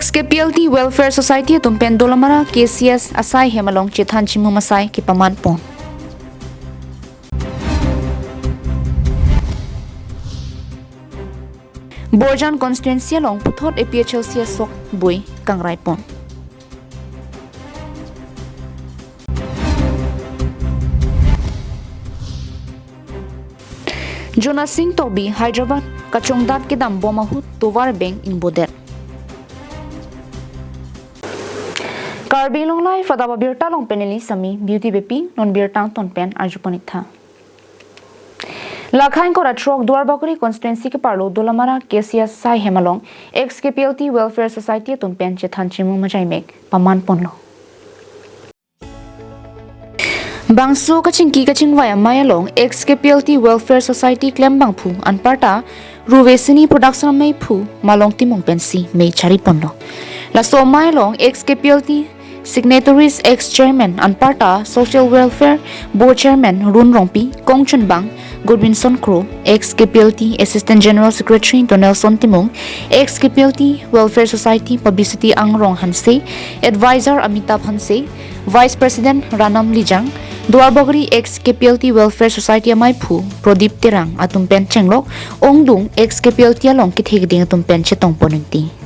XKPLT Welfare Society tumpen dolamara KCS asai hemalong chethan chimu masai ki paman pon Borjan constituency long puthot APHLC sok bui kangrai pon Jonas Singh Tobi Hyderabad kachongdat ke dam bomahut tovar bank in bodet Karbi Anglong lai fadaba birta long peneli sami beauty bepi non birtang ton pen arjupanitha Lakhain ko ratrok Duarbakuri constituency ke parlo dolamara KCS sai hemalong XKPLT Welfare Society ton pen chethan chimu majaimek paman ponlo Bangso kaching vaya mayalong XKPLT Welfare Society claim bangphu anparta Ruvesini production mai phu malong timong pensi mei chari ponlo Laso mayalong XKPLT Signatories ex-chairman Anparta Social Welfare Board Chairman Run Rongpi Kongchun Bang Goodwinson Crow ex-KPLT Assistant General Secretary Donelson Timong ex-KPLT Welfare Society Publicity Angrong Hanse Advisor Amitabh Hanse Vice President Ranam Lijang Duarbogri ex-KPLT Welfare Society Amai Phu Prodip Tirang Atumpen Chenglok Ongdung ex-KPLT Along Kithigding Atumpen Chetong Ponunti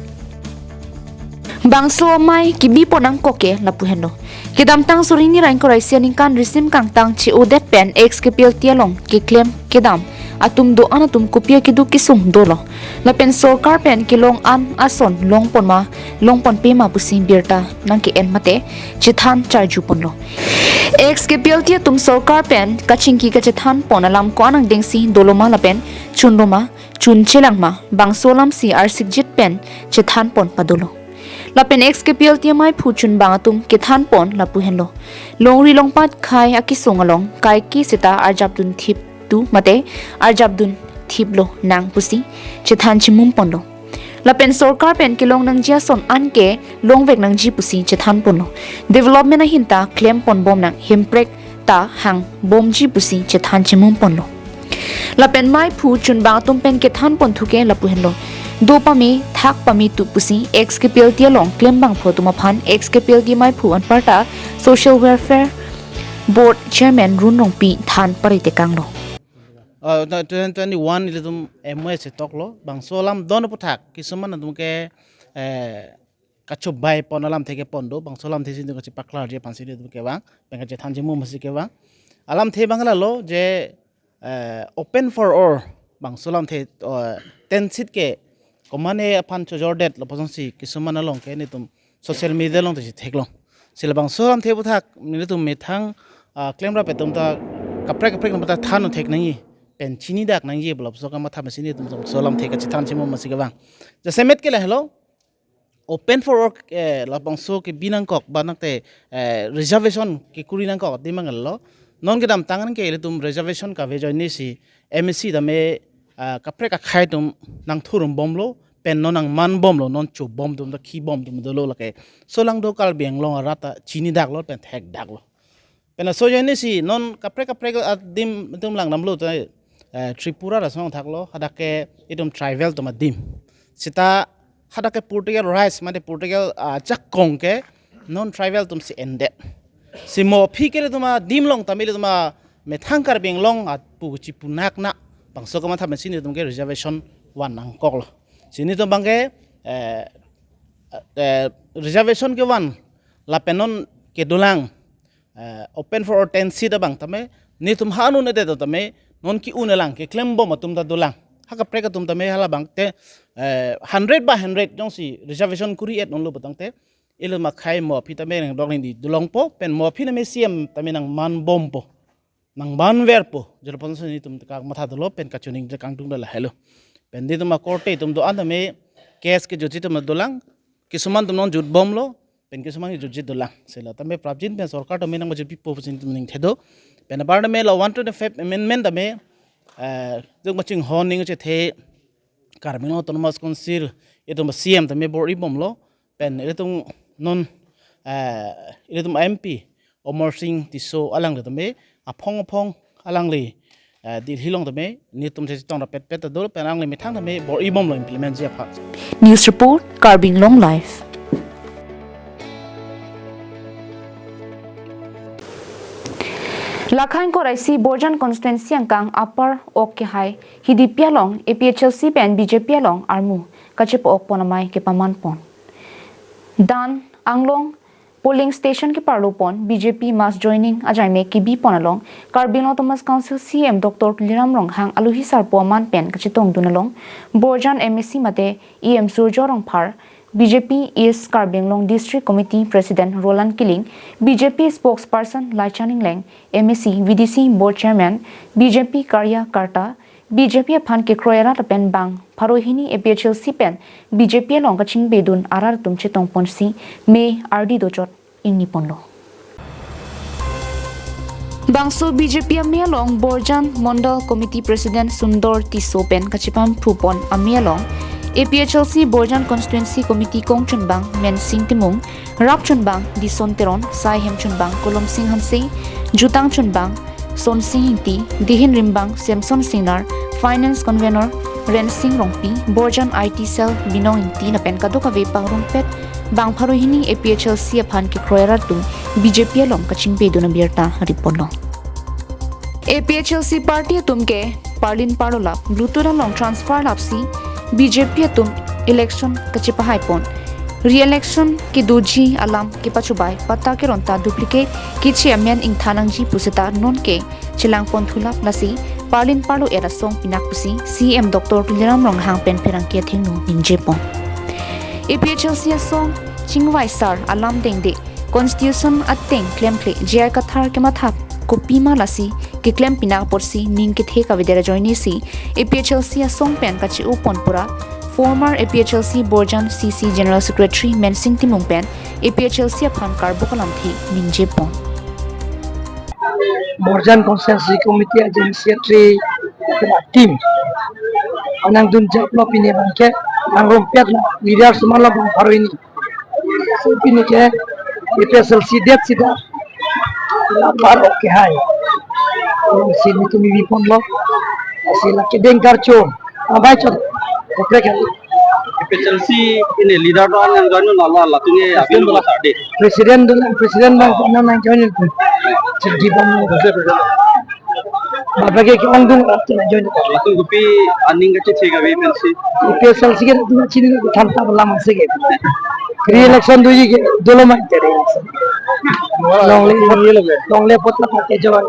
Bangso mai kibi ponang koke lapuheno kedam tang surini rain ko raisia ningkan risim kang tang chi odet pen XKPLT along ki claim kedam atum do anatum kopia kidu kisung dolo la pen sarkar pen kilong an ason long pon pema pusin birta nang ki en mate chithan charju ponlo XKPLT tum sarkar pen kachingki ka chithan ponalam ko anang dengsi doloma la pen chunloma chunchelangma bangsolam si arsikjit pen chithan pon padolo Lapen XKPLT mai phuchun bangatum kithan pon lapuhenlo longri longpat khai akisong along kai ki sita arjabdun thip tu mate arjabdun thiplo nang pusi chithan chimum ponlo Lapen sarkar pen kilong nang jia son anke longvek nang ji pusi chithan ponlo development a hinta claim pon bom nang himprek ta hang bom ji pusi chithan chimum ponlo Lapen mai phuchun bangatum pen kithan pon thuke lapuhenlo Do pami thak pami tu pusi XKPLT along claim bang pho tuma phan XKPLT mai phu anparta Social Welfare Board Chairman Run Rongpi than parite kanglo 2021 ilum MS toklo bang solam don puthak kisuman adum ke kachobai ponalam theke pondo bang solam thesi du kachi paklar je pansi du ke bang bang je thanji mu masi ke bang alam the bangla lo je open for all bang solam the 10 seat ke komane aphan chordet lo pasangsi kisumana long ke ni tum social media long te theklong silabang solam the buthak ni tum methang claim ra petum ta kaprek nam ta thanu thek nai pen chini dak nang ye blob so kama thamasi ni tum solam the ka chithan chimo masi ga bang ja semet ke la hello open for work la bang so ke binang kok banak te reservation ke kurinang kok dimang lo non ke dam tangan ke le tum reservation ka ve join ni si MSc da me kaprek ka khai tum nang thurum bomlo pen non nang man bomlo non chu bom tum da khi bom tum do lo lake solang do Karbi Anglong rata chini dak lo pen thek dak lo pen so jeni si non kaprek dim tum lang nam lo ta Tripura ra song thak lo hadake itum travel to dim sita hadake Portugal rice mate Portugal chakkong ke non travel tum si ende si mo phikele tuma dim long tamile tuma methang Karbi Anglong at pu chi punak na bangso kama thamen sini tumke reservation wan nang koklo sini to bangke reservation ke wan la penon ke dulang open for 10 seat bang tame ni tum hanu ne de tame non ki unelang ke claim bom tum da dulang haka preka tum tame hala bang te 100 by 100 jong si reservation kuri et non lo batang te ilo ma khai mo phi tame nang dong ni dulong po pen mo phi na me siam tame nang man bom po nang ban verpo jero ponso ni tum ka matha dolo pen ka chuning de kangtung la hello pen di tum korte tum do anda me case ke joji tum dolang kisuman tum non jut bomlo pen kisuman ni joji dolang sela tame prabjin pen sarkar to me nang jopi po pusin tum ning thedo pen bar me la 125 amendment da me jong maching hon ning che the Karbi Anglong autonomous council etum CM tame bor bomlo pen etum non etum MP Omar Singh tiso alang de tame apong alang le di hilong tame ni tum se tong ra pet dol penang le mithang tame bor ibom lo implement je pha News report Karbi Anglong live Lakhain ko raisi Borjan constituency angkang upper ok ke hai hidi pialong APHLC pen BJP along armu kachipo ok ponamai ke paman pon. Dan Anglong polling station ke parlopon BJP mass joining ajaime ki bi ponalong Karbi Anglong Thomas Council CM Dr. Liram Rong hang aluhi sarpo man pen kachitong dunalong Borjan MSC mate EM Surjorong par BJP East Karbi Anglong District Committee President Roland Killing, BJP Spokesperson Lai Chaning Leng, MSC VDC Board Chairman, BJP Karya Karta, BJP Phan ke Kroera Pen Bang, Parohini APHLC Pen, BJP Long Kaching Bedun Arar Tum Chetong Ponsi, May RD Dojot, Ingni Ponlo. Bangso BJP Amialong Borjan Mondal Committee President Sundor Tiso Pen Kachipan Prupon Amialong, APHLC Borjan Constituency Committee Kong Chunbang, Men Sing Timung, Rap Chunbang, Dison Teron, Sai Hem Chunbang, Kolom Sing Hansei, Jutang Chunbang, Son Sing Hinti, Dihin Rimbang, Samson Sinar, Finance Convener, Ren Sing Rongpi, Borjan IT Cell, Binong Hinti, na pen kadoka vepang rumpet, Bang Parohini APHLC Aphan ke Kroera Tum, BJP along Kaching Bedu na Birta, Ripono. APHLC Party Tumke, Parlin Parolap, Bluetooth along Transfer Lapsi, BJP atum election kachipahay pon re-election ki doji alam ki pachubay pata ke ronta duplicate ki chairman ing thanang ji puseta non ke chilang pon thulap lasi parlin parlo era song pinak pusi CM Dr. Liram Rong hang pen perang ke thengno ninje pon APHLC song chingwai sar alam dengde constitution atteng claim ple jai kathar ke mathap kopi malasi ke claim pinak porsi ning ke the ka videra joini si APHLC song pen kachi upon pura former APHLC Borjan CC General Secretary Mensing Timung pen APHLC Phan Karbo kalam thi ninje pon Borjan Constituency Committee Agency Secretary team anang dun japlo pine banke angrom pet leader semala bang paruini pine ke APHLC det sida par oke hai sini tu mi pon lo sila ke dengkar cho abai cho okre ke APHLC ini leader doang yang join nala latunge abin bola tadi presiden bang na nang join jadi bang bapak ke ondung atna join latun gupi aning gache chega we pensi APHLC ke tu chini thanta bala mase ke re-election duji ke dolomai tere long le potla pate joy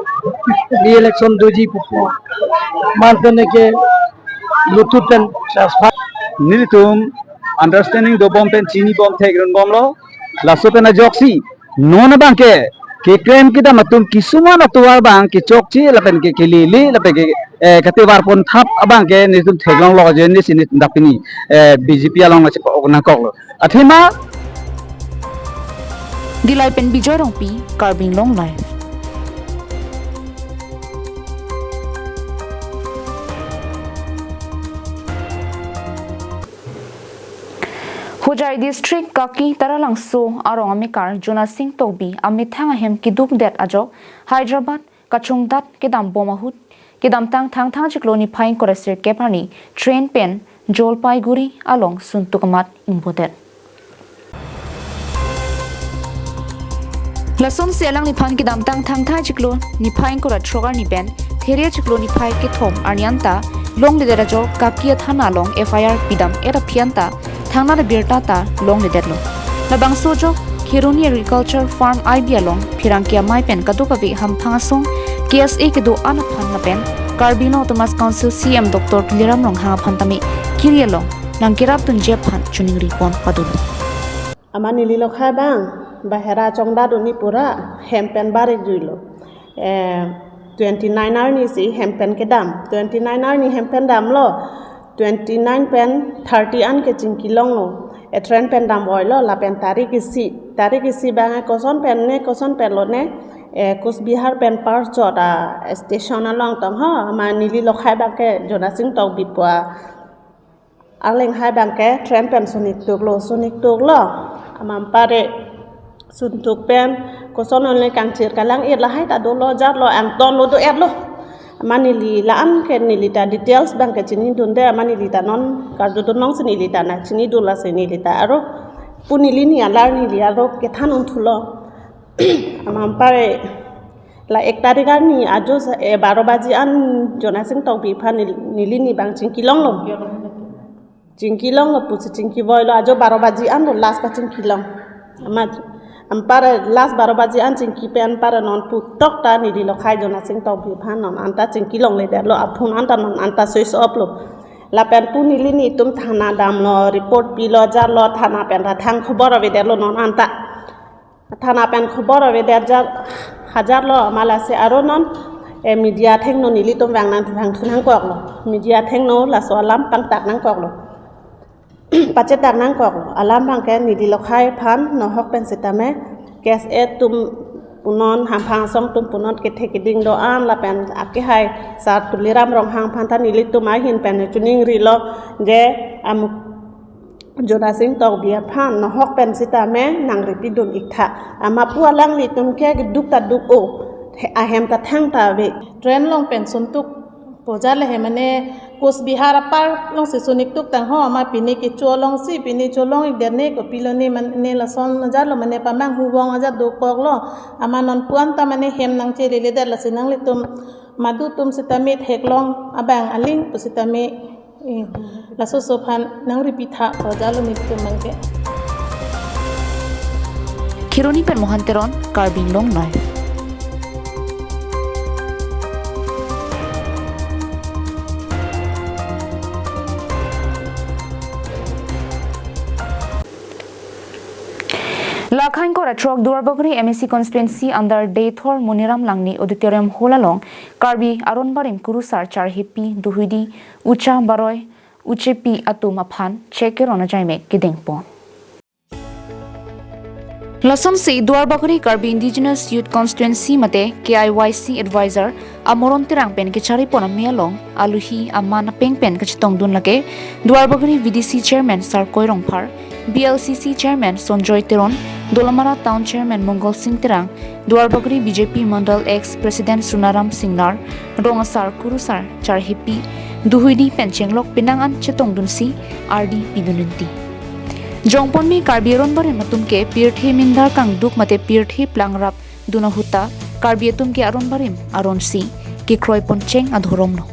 re-election duji pupo martone ke bluetooth pen transfer nilitum understanding do bom pen chini bom thegron bom lo laso pen joksi non bangke ke claim kita matum kisuma na tuar bang ke chokchi lapen ke lili lapen ke kate war pon thap abang ke nitum theglong lo je ni sini dapini BJP along na chep na kok athima Dilai pen bijoy rongpi Karbi Anglong live Hojai district kaki taralangso arong amikar Juna Singh Tobi amithang ahem kiduk det ajo Hyderabad kachung dat kedam bomahut kedam tang chikloni phain koresir kepani train pen Jolpaiguri along suntukamat imbodet Lason selang ni phan kedam tang chiklo ni phain kora trogar ni ben theria chiklo ni phai ke thom arnianta long lidera jo kakia thana long FIR pidam era phianta thangna birta ta long lidetlo labang sojo Kiruni Agriculture Farm IB along phirangkia mai pen kadukavi ham phangasong KSA ke do ana phan na pen Karbi Anglong Thomas Council CM Dr. Liram Rong ha phantami kirialong nangkirap tun je phan chuning ripon padul amani lilo khai bang bahera chongda duni pura hempen barik juilo 29 ni si hempen ke dam 29 ni hempen dam lo 29 pen 30 an ke chingkilong lo e tren pen dam oilo la pen tarik isi bang koson pen lo ne kus bihar pen par chota station along tong ha amani lilo khai bang ke Jona Singh tong bipwa aleng hai bang ke tren pen sonik tuk lo amam pare suntuk pen koson onle kangchir kalang ir la hai ta do lo jar lo ang ton lo do er lo mani li la an ken ni li ta details bang ke chini dunde mani li ta non kar do nong sini li ta na chini do la sini li ta aro puni li ni alar ni li aro ke than un thulo amam pare la 1 tarikar ni ajo 12 bajian jona sing tau bi phan nili ni bang cingkilong lo cingkilong lo pusi cingki boy lo ajo 12 bajian lo las pa cingkilong amat ampara las 12 bajian cingki pe ampara non putok ta nili lo khai jona sing tau bi phan non anta cingkilong le der lo aphun anta non anta switch off lo la pen pu nili ni tum thana dam lo report pi lo jar lo thana pen ra thang khobor ave der lo non anta thana pen khobor ave der jar hajar lo malase aro non media theng no nili tom wang nan thang thunang kok lo media theng no la so alam pang tak nang kok lo pache tak nang kok lo alam bang ke nili lo khai phan no hok pen setame gas tum punon ham phang song tum punon ke the ke ding do an la pen ake hai sa tuliram rong hang phan than nili tum ai hin pen chuning ri lo je am jona sing tau bia phan no hok pen setame nang repi dun ikha ama pu lang li tum ke duk ta duk o a hem ta thang ta ve train लोंग पेंशन तुक पोजा ले है मने कोस बिहार पर लोंग से सुनिक तुक तंग हो मा पिनी के चोलोंग सी पिनी चोलोंग एक देने को पिलोनी मने लसन जा लो मने पमांग हुवोंग जा दो कोग लो अमा नन पुआन ता मने हेम नंग चे ले दर लसिनंग ले तुम मादु तुम से तमे हेकलोंग अबांग अलिंग पुसे तमे लसो सोफान नंग रिपिथा पोजा लो मित मंगे Kironi pen mohanteron Karbi Anglong live. Lakhain ko ratrok Duarbagri MSC constituency under Daythor Muniram Langni auditorium holalong Karbi Aronbarim Kurusar Char Hipi Duhudi Ucha Baroy Uchepi Atu Maphan Chekerona Jaime Kidengpon Lason se Duarbagri Karbi Indigenous Youth Constituency mate KIYC advisor Amoron Tirang pen ke chari pona mialong aluhi amana peng pen ke chitong dun lage Duarbagri VDC chairman Sar Koirong Phar BLCC chairman Sonjoy Teron Dolamara Town Chairman Mongol Singh Tirang, Duarbagri BJP Mandal ex-President Sunaram Singnar, Rongasar Kurusar, Charhipi, Duhuidi Penchenglok Pinangan Chetong Dunsi, RD Pidununti. Jongpon mi Karbi Aronbarin matumke Pirthi Mindar Kang Duk mate Pirthi Plangrap Dunahuta, Karbi Atumke Aronbarim, Aronsi, Kikroy Poncheng Adhoromno.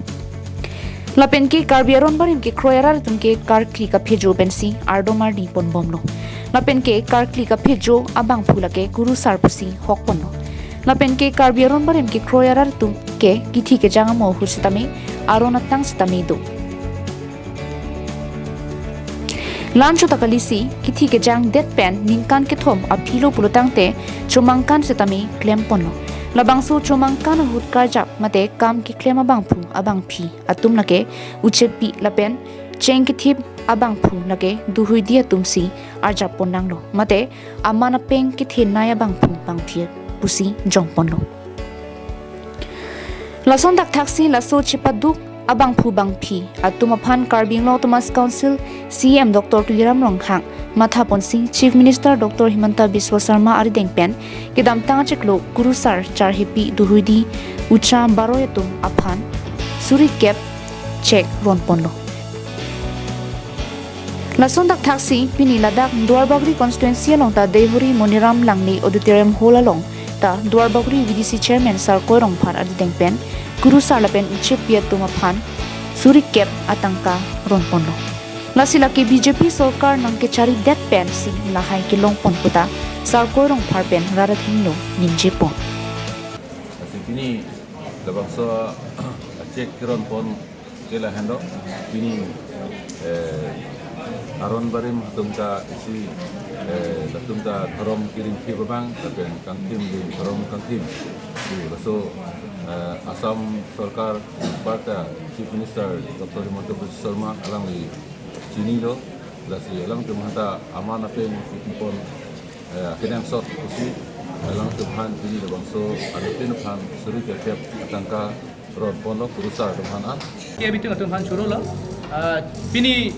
Lapen ke Karbi Aronbarim ke Kroyarar tumke Karkli ka Phejo Bensi, Ardomar Di Ponbomno. Lapen ke Karkli ka Phejo abang phulake Guru Sarpusi Hokpono. Lapen ke Karbi Aronbarim ke Kroyarar tumke Kithi ke Jangamo Husitame, Aronatang Sitame do. Lancho takalisi Kithi ke Jang Det Pen Ningkan ke Thom Aphilo Pulutangte Chumangkan Sitame Klempono. Labangsu chomangkan hut karjap mate kam ki klema bangphu abang phi atum lake uchepi lapen cheng ki thip abang phu lake duhui dia tumsi arjap ponang lo mate amana peng ki thin naya bangphu bangphi pusi jongpon lo lason dak thaksi laso chipaduk abang phu bangphi atuma phan Karbi Anglong Thomas Council CM Dr. Tuliram Ronghang Matha Ponsi Chief Minister Dr. Himanta Biswa Sarma Arideng Pen Kidam Tangacheklo Kurusar Charhipi Duhuidi Ucha Baroyatum Aphan Suri Kep Chek Ronponlo Lasondak Taxi Pini Ladak Duarbagri Constituency along ta Devuri Moniram Langni Auditorium Hall along ta Duarbagri VDC Chairman Sar Koirong Phan Arideng Pen Kurusar Lapen Uchepiatum Aphan Suri Kep Atangka Ronponlo Lasila ke BJP Sarkar nang ke chari det pen si lahai ke longpon puta sarkorong pharpen rarathinglo ninjepon Sini labang so cek kiron pon kela hando ini Aronbarim tumta isi tumta thorom kiring ki babang tapen kangtim di thorom kangtim so Assam Sarkar Parta Chief Minister Dr. Himanta Biswa Sarma alang di Sini lo, lasi alang tumhata amana pen pon kenang sot usi alang tumhan ini lo bangso pen phan suri kep tangka rod pon lo kurusar tumhan an. Kia bitu tumhan churu lo, pini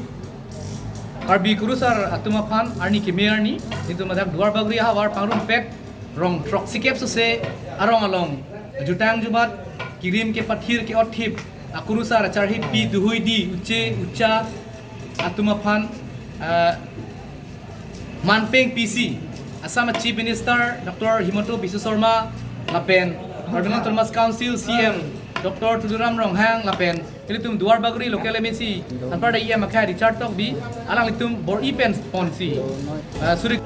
Karbi kurusar atuma phan arni kimear ni, itu madak Duarbagri hawar pangrum pek rong troksi kep suse arong along jutang jumat kirim ke pathir ke othip kurusar charhi pi duhui di ucha Atuma Phan Manpeng PC Assam Chief Minister Dr. Himanta Biswa Sarma Lapen Karbi Anglong Thomas Council CM Dr. Tuduram Ronghang lapen ilitum duar bagri local MSc tanpa ada ia makai Richard Tok bi alang litum bor ipen ponsi surik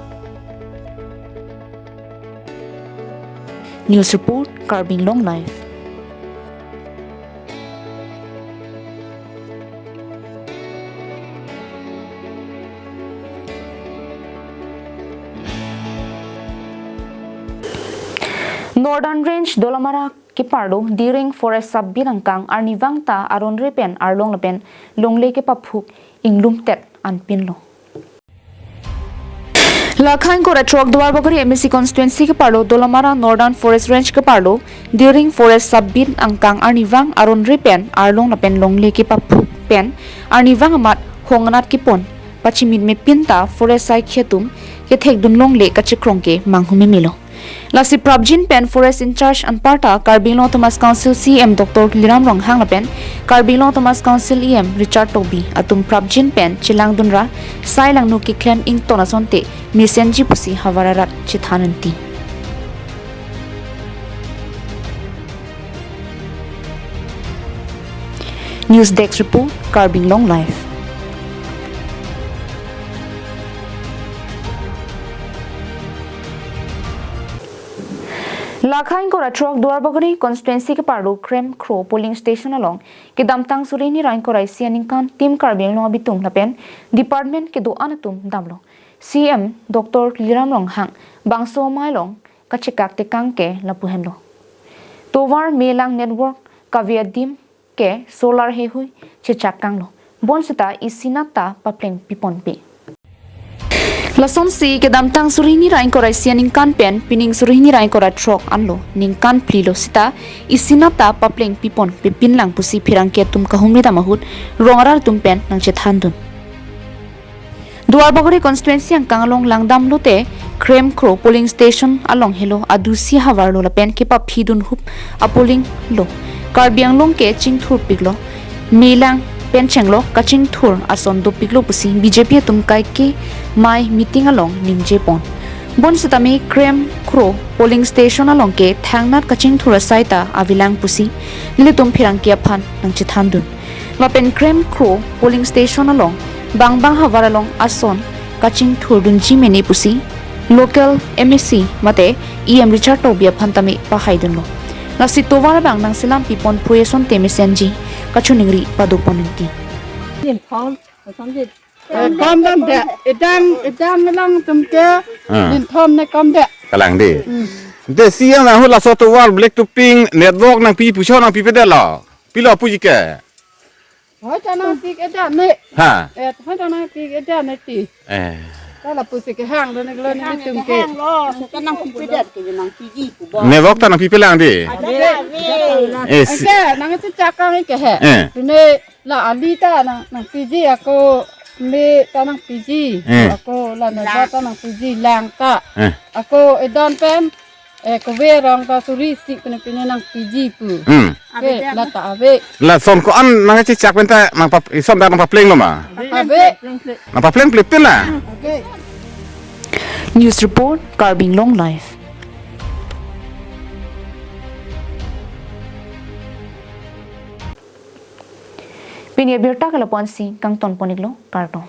News report Karbi Anglong Live. Northern Range Dolamara Kipardo Diring Forest Sabbirangkang Arnivangta Aron Repen Arlong Lepen Longle ke Paphuk Inglum Tet Anpinlo. Lakhain ko retrok duar bagari MSC constituency ke parlo Dolamara Northern Forest Range ke parlo Diring Forest Sabbin angkang Arnivang Aron Repen Arlong Lepen Longle ke Paphuk pen Arnivang amat honganat kipon pachimit me pinta forest sai khetum ke thekdun longle kachikrong ke manghumi milo. Lasi Prabjin Pen Forest in charge Anparta Karbi Anglong Thomas Council CM Dr. Liram Ronghang Pen Karbi Anglong Thomas Council EM Richard Tobi atum Prabjin Pen Chilang Dunra Sai Lang Nuki Clan Ing Tonasonte Misenji Pusi Havararat Chithananti. News Desk Report Karbi Anglong Live. Lakhain ko ratrok duarbagari constituency ke parlo Krem Kro polling station along ke damtang surini rain ko raisi aningkan tim Karbi Anglong abitum lapen department ke do anatum damlo CM Dr. Liram Ronghang bangso mailong kachikak te kangke lapuhenlo tovar melang network kaviadim ke solar hehui chechakanglo bonsita isinata papleng piponpi Lason si ke damtang surini rain ko raisi aningkan pen pining surini rain ko ratrok anlo ningkan plilo sita isinata papleng pipon pipin lang pusi phirang ke tum kahumri da mahut rongarar tum pen nang chethandun Duarbagari constituency ang kangalong langdam lote Krem Kro polling station along helo adusi hawar lo lapen ke pa phidun hup a polling lo Karbi Anglong ke chingthur piglo melang penchenglo kaching thur ason do piglo pusi BJP tum kai ke mai meeting along ningje pon bon sitami Krem Kro polling station along ke thangnat kaching thur saita avilang pusi litum phirang ke phan nang chithandun lapen Krem Kro polling station along bangbang havar along ason kaching thur dun jimeni pusi local MSc mate EM Richard Tobia phantami pahaidun lo nasi tovar bang nang silam pipon pueson temisenji kachuningri paduponenti com đâm đẻ idam lang tum ke din thom ne com đẻ kalang de de siang na hula so to wal black to pink network nang pi pu nang pi pede la pi lo pu ji ke hoi cha nang ti ke da ne ha hoi cha nang ti ke da ne ti ta la pu se ke hang do ne lo ne tum ke network ta nang pi pelang de ke nang ti cha ka ke he ne la ali ta nang pi ji ako me tanang PG ako la na tanang PG lang ta ako edon pen ko verang ka suri sik pene nang PG pu ke la ta ave la son ko an nang chi chak penta nang pa som da nang pa pleng lo ma ave nang pa pleng pleng la News report Karbi Anglong Live. Pinia birta kala ponsi kang ton poniglo karto